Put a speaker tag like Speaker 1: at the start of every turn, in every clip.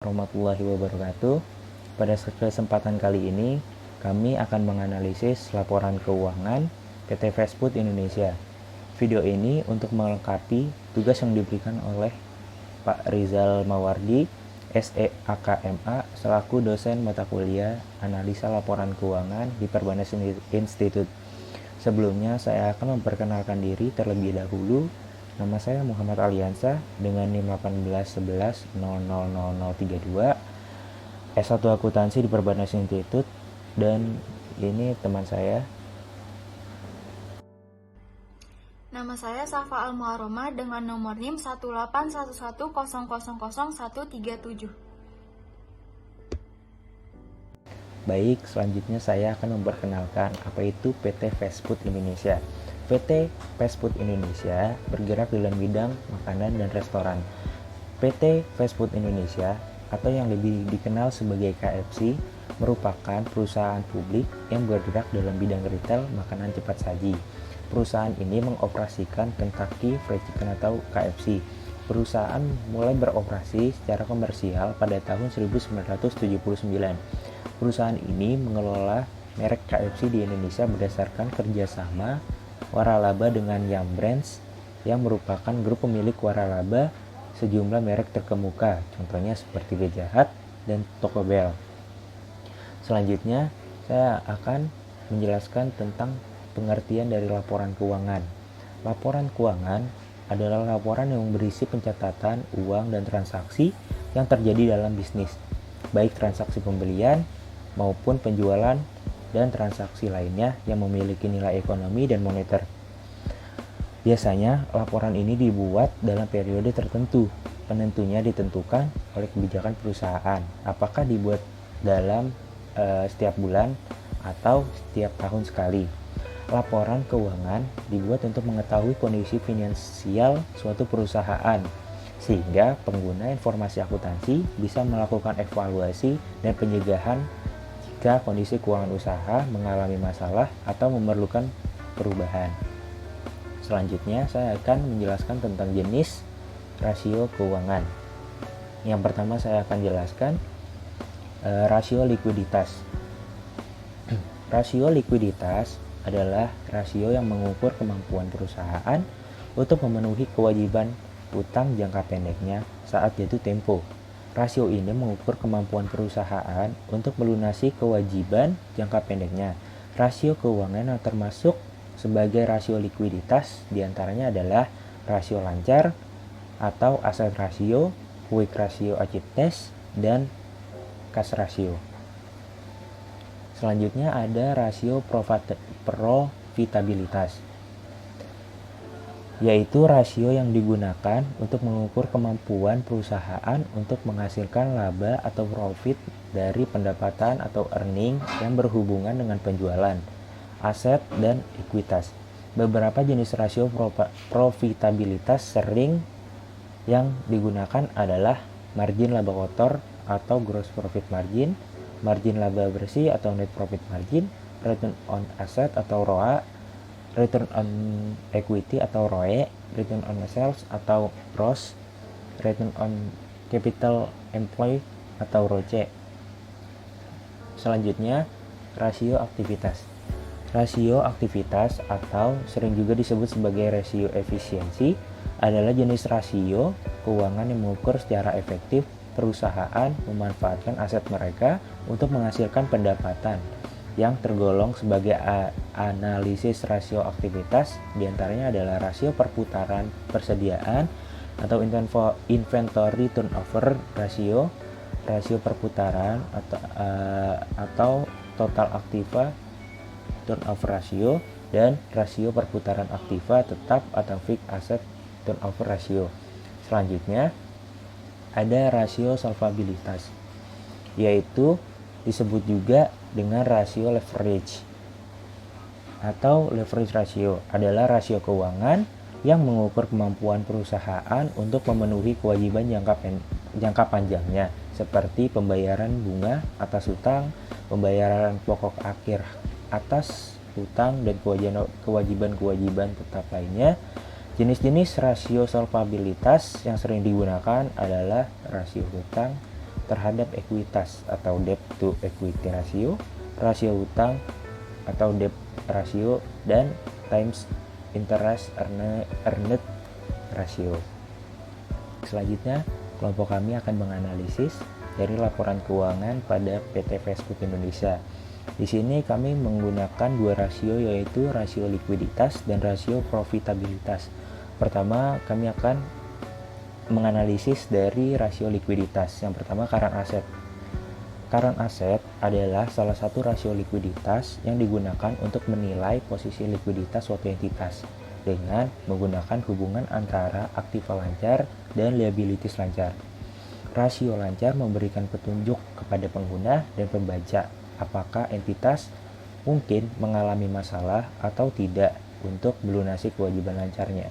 Speaker 1: warahmatullahi wabarakatuh. Pada kesempatan kali ini, kami akan menganalisis laporan keuangan PT Fast Food Indonesia. Video ini untuk melengkapi tugas yang diberikan oleh Pak Rizal Mawardi, SEAKMA, selaku dosen mata kuliah Analisa Laporan Keuangan di Perbanas Institute. Sebelumnya, saya akan memperkenalkan diri terlebih dahulu. Nama saya Muhammad Aliansa dengan NIM 1811000032, S1 Akuntansi di Perbanas Institute, dan ini teman saya.
Speaker 2: Nama saya Safa Al-Muharroma dengan nomor NIM 18110000137.
Speaker 1: Baik, selanjutnya saya akan memperkenalkan apa itu PT Fast Food Indonesia. PT Fast Food Indonesia bergerak dalam bidang makanan dan restoran. PT Fast Food Indonesia atau yang lebih dikenal sebagai KFC merupakan perusahaan publik yang bergerak dalam bidang retail makanan cepat saji. Perusahaan ini mengoperasikan Kentucky Fried Chicken atau KFC. Perusahaan mulai beroperasi secara komersial pada tahun 1979. Perusahaan ini mengelola merek KFC di Indonesia berdasarkan kerjasama Waralaba dengan Yum Brands yang merupakan grup pemilik waralaba sejumlah merek terkemuka, contohnya seperti Pizza Hut dan Taco Bell. Selanjutnya, saya akan menjelaskan tentang pengertian dari laporan keuangan. Laporan keuangan adalah laporan yang berisi pencatatan uang dan transaksi yang terjadi dalam bisnis, baik transaksi pembelian maupun penjualan dan transaksi lainnya yang memiliki nilai ekonomi dan moneter. Biasanya, laporan ini dibuat dalam periode tertentu. Penentunya ditentukan oleh kebijakan perusahaan. Apakah dibuat dalam setiap bulan atau setiap tahun sekali. Laporan keuangan dibuat untuk mengetahui kondisi finansial suatu perusahaan, sehingga pengguna informasi akuntansi bisa melakukan evaluasi dan pencegahan jika kondisi keuangan usaha mengalami masalah atau memerlukan perubahan. Selanjutnya, saya akan menjelaskan tentang jenis rasio keuangan. Yang pertama saya akan jelaskan rasio likuiditas. Rasio likuiditas adalah rasio yang mengukur kemampuan perusahaan untuk memenuhi kewajiban utang jangka pendeknya saat jatuh tempo. Rasio ini mengukur kemampuan perusahaan untuk melunasi kewajiban jangka pendeknya. Rasio keuangan yang termasuk sebagai rasio likuiditas diantaranya adalah rasio lancar atau aset rasio, quick ratio achievement, dan cash ratio. Selanjutnya ada rasio profitabilitas, yaitu rasio yang digunakan untuk mengukur kemampuan perusahaan untuk menghasilkan laba atau profit dari pendapatan atau earning yang berhubungan dengan penjualan, aset, dan ekuitas. Beberapa jenis rasio profitabilitas sering yang digunakan adalah margin laba kotor atau gross profit margin, margin laba bersih atau net profit margin, return on asset atau ROA, return on equity atau ROE, return on sales atau ROS, return on capital employed atau ROCE. Selanjutnya, rasio aktivitas. Rasio aktivitas atau sering juga disebut sebagai rasio efisiensi adalah jenis rasio keuangan yang mengukur secara efektif perusahaan memanfaatkan aset mereka untuk menghasilkan pendapatan, yang tergolong sebagai analisis rasio aktivitas. Diantaranya adalah rasio perputaran persediaan atau inventory turnover ratio, rasio perputaran atau total aktiva turnover ratio, dan rasio perputaran aktiva tetap atau fixed asset turnover ratio. Selanjutnya ada rasio solvabilitas, yaitu disebut juga dengan rasio leverage atau leverage ratio, adalah rasio keuangan yang mengukur kemampuan perusahaan untuk memenuhi kewajiban jangka panjangnya seperti pembayaran bunga atas hutang, pembayaran pokok akhir atas hutang, dan kewajiban-kewajiban tetap lainnya. Jenis-jenis rasio solvabilitas yang sering digunakan adalah rasio hutang, terhadap ekuitas atau debt to equity ratio, rasio utang atau debt ratio, dan times interest earned ratio. Selanjutnya, kelompok kami akan menganalisis dari laporan keuangan pada PT Fast Food Indonesia. Di sini kami menggunakan dua rasio, yaitu rasio likuiditas dan rasio profitabilitas. Pertama, kami akan menganalisis dari rasio likuiditas. Yang pertama, current asset. Current asset adalah salah satu rasio likuiditas yang digunakan untuk menilai posisi likuiditas suatu entitas dengan menggunakan hubungan antara aktiva lancar dan liabilities lancar. Rasio lancar memberikan petunjuk kepada pengguna dan pembaca apakah entitas mungkin mengalami masalah atau tidak untuk melunasi kewajiban lancarnya.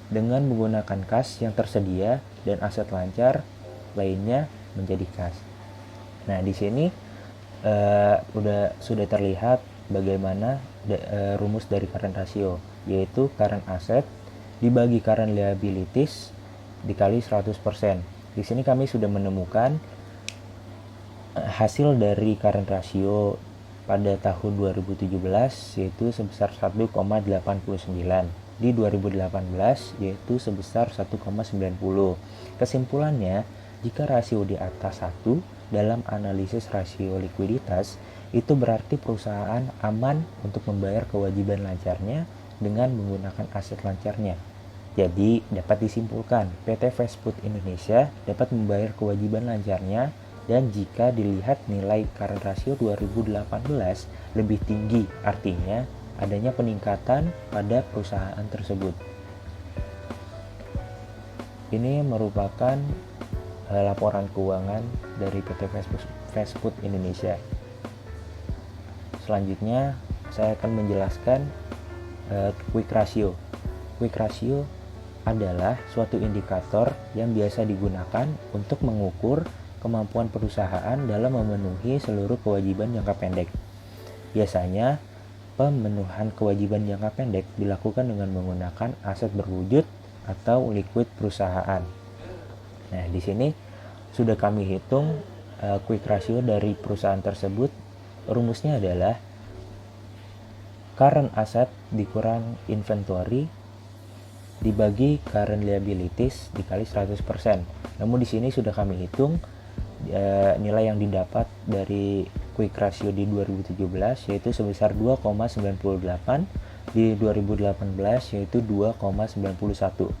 Speaker 1: Dengan menggunakan kas yang tersedia dan aset lancar lainnya menjadi kas. Nah, di sini sudah terlihat bagaimana rumus dari current ratio, yaitu current asset dibagi current liabilities dikali 100%. Di sini kami sudah menemukan hasil dari current ratio pada tahun 2017 yaitu sebesar 1,89, di 2018 yaitu sebesar 1,90. Kesimpulannya, jika rasio di atas 1 dalam analisis rasio likuiditas, itu berarti perusahaan aman untuk membayar kewajiban lancarnya dengan menggunakan aset lancarnya. Jadi, dapat disimpulkan, PT Fast Food Indonesia dapat membayar kewajiban lancarnya, dan jika dilihat nilai current ratio 2018 lebih tinggi, artinya adanya peningkatan pada perusahaan tersebut. Ini merupakan laporan keuangan dari PT Fast Food Indonesia. Selanjutnya, saya akan menjelaskan quick ratio. Quick ratio adalah suatu indikator yang biasa digunakan untuk mengukur kemampuan perusahaan dalam memenuhi seluruh kewajiban jangka pendek. Biasanya, pemenuhan kewajiban jangka pendek dilakukan dengan menggunakan aset berwujud atau liquid perusahaan. Nah, di sini sudah kami hitung quick ratio dari perusahaan tersebut. Rumusnya adalah current asset dikurang inventory dibagi current liabilities dikali 100%. Namun di sini sudah kami hitung nilai yang didapat dari quick ratio di 2017 yaitu sebesar 2,98, di 2018 yaitu 2,91.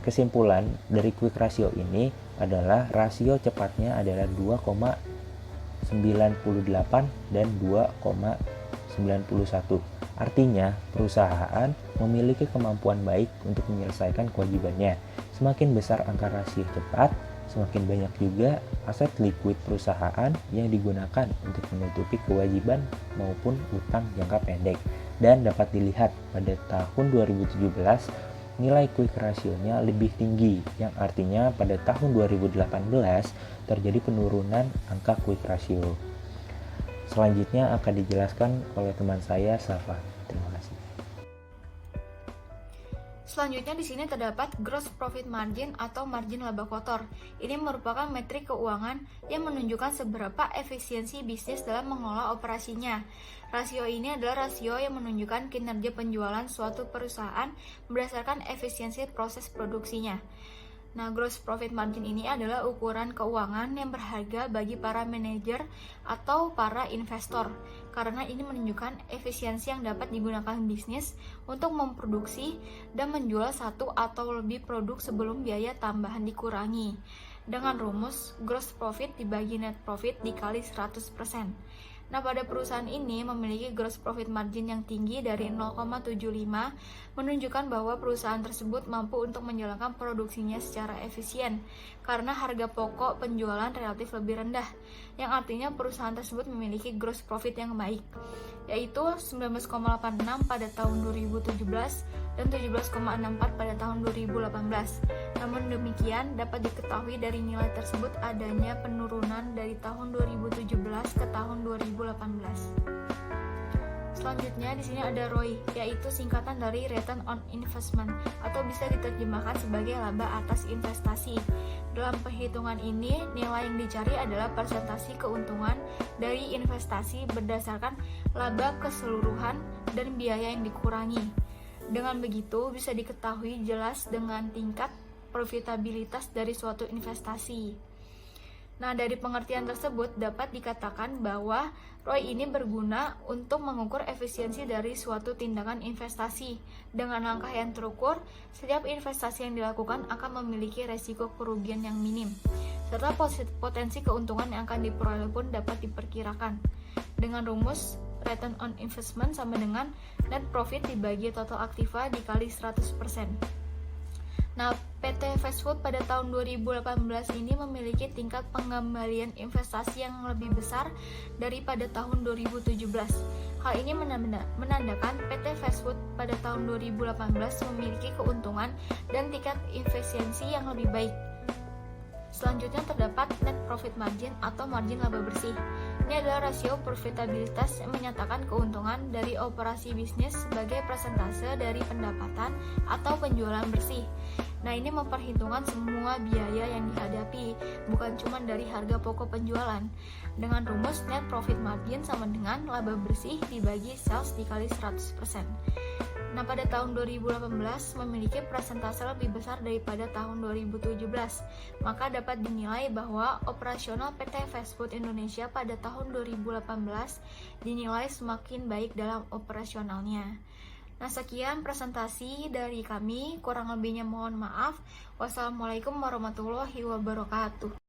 Speaker 1: Kesimpulan dari quick ratio ini adalah rasio cepatnya adalah 2,98 dan 2,91. Artinya, perusahaan memiliki kemampuan baik untuk menyelesaikan kewajibannya. Semakin besar angka rasio cepat, semakin banyak juga aset liquid perusahaan yang digunakan untuk menutupi kewajiban maupun utang jangka pendek. Dan dapat dilihat pada tahun 2017 nilai quick ratio-nya lebih tinggi, yang artinya pada tahun 2018 terjadi penurunan angka quick ratio. Selanjutnya akan dijelaskan oleh teman saya, Safa. Terima kasih.
Speaker 2: Selanjutnya di sini terdapat gross profit margin atau margin laba kotor. Ini merupakan metrik keuangan yang menunjukkan seberapa efisiensi bisnis dalam mengelola operasinya. Rasio ini adalah rasio yang menunjukkan kinerja penjualan suatu perusahaan berdasarkan efisiensi proses produksinya. Nah, gross profit margin ini adalah ukuran keuangan yang berharga bagi para manajer atau para investor, karena ini menunjukkan efisiensi yang dapat digunakan bisnis untuk memproduksi dan menjual satu atau lebih produk sebelum biaya tambahan dikurangi. Dengan rumus gross profit dibagi net profit dikali 100%. Nah, pada perusahaan ini memiliki gross profit margin yang tinggi dari 0,75, menunjukkan bahwa perusahaan tersebut mampu untuk menjalankan produksinya secara efisien karena harga pokok penjualan relatif lebih rendah, yang artinya perusahaan tersebut memiliki gross profit yang baik, yaitu 19,86 pada tahun 2017 dan 17,64 pada tahun 2018. Namun demikian, dapat diketahui dari nilai tersebut adanya penurunan dari tahun 2017 ke tahun 2018. Selanjutnya di sini ada ROI, yaitu singkatan dari Return on Investment atau bisa diterjemahkan sebagai laba atas investasi. Dalam perhitungan ini, nilai yang dicari adalah persentase keuntungan dari investasi berdasarkan laba keseluruhan dan biaya yang dikurangi. Dengan begitu, bisa diketahui jelas dengan tingkat profitabilitas dari suatu investasi. Nah, dari pengertian tersebut dapat dikatakan bahwa ROI ini berguna untuk mengukur efisiensi dari suatu tindakan investasi. Dengan langkah yang terukur, setiap investasi yang dilakukan akan memiliki resiko kerugian yang minim, serta potensi keuntungan yang akan diperoleh pun dapat diperkirakan. Dengan rumus, return on investment sama dengan net profit dibagi total aktiva dikali 100%. Nah, PT Fast Food pada tahun 2018 ini memiliki tingkat pengembalian investasi yang lebih besar daripada tahun 2017. Hal ini menandakan PT Fast Food pada tahun 2018 memiliki keuntungan dan tingkat efisiensi yang lebih baik. Selanjutnya terdapat net profit margin atau margin laba bersih. Ini adalah rasio profitabilitas yang menyatakan keuntungan dari operasi bisnis sebagai persentase dari pendapatan atau penjualan bersih. Nah, ini memperhitungkan semua biaya yang dihadapi, bukan cuma dari harga pokok penjualan. Dengan rumus net profit margin sama dengan laba bersih dibagi sales dikali 100%. Nah, pada tahun 2018 memiliki persentase lebih besar daripada tahun 2017. Maka dapat dinilai bahwa operasional PT Fast Food Indonesia pada tahun 2018 dinilai semakin baik dalam operasionalnya. Nah, sekian presentasi dari kami, kurang lebihnya mohon maaf. Wassalamualaikum warahmatullahi wabarakatuh.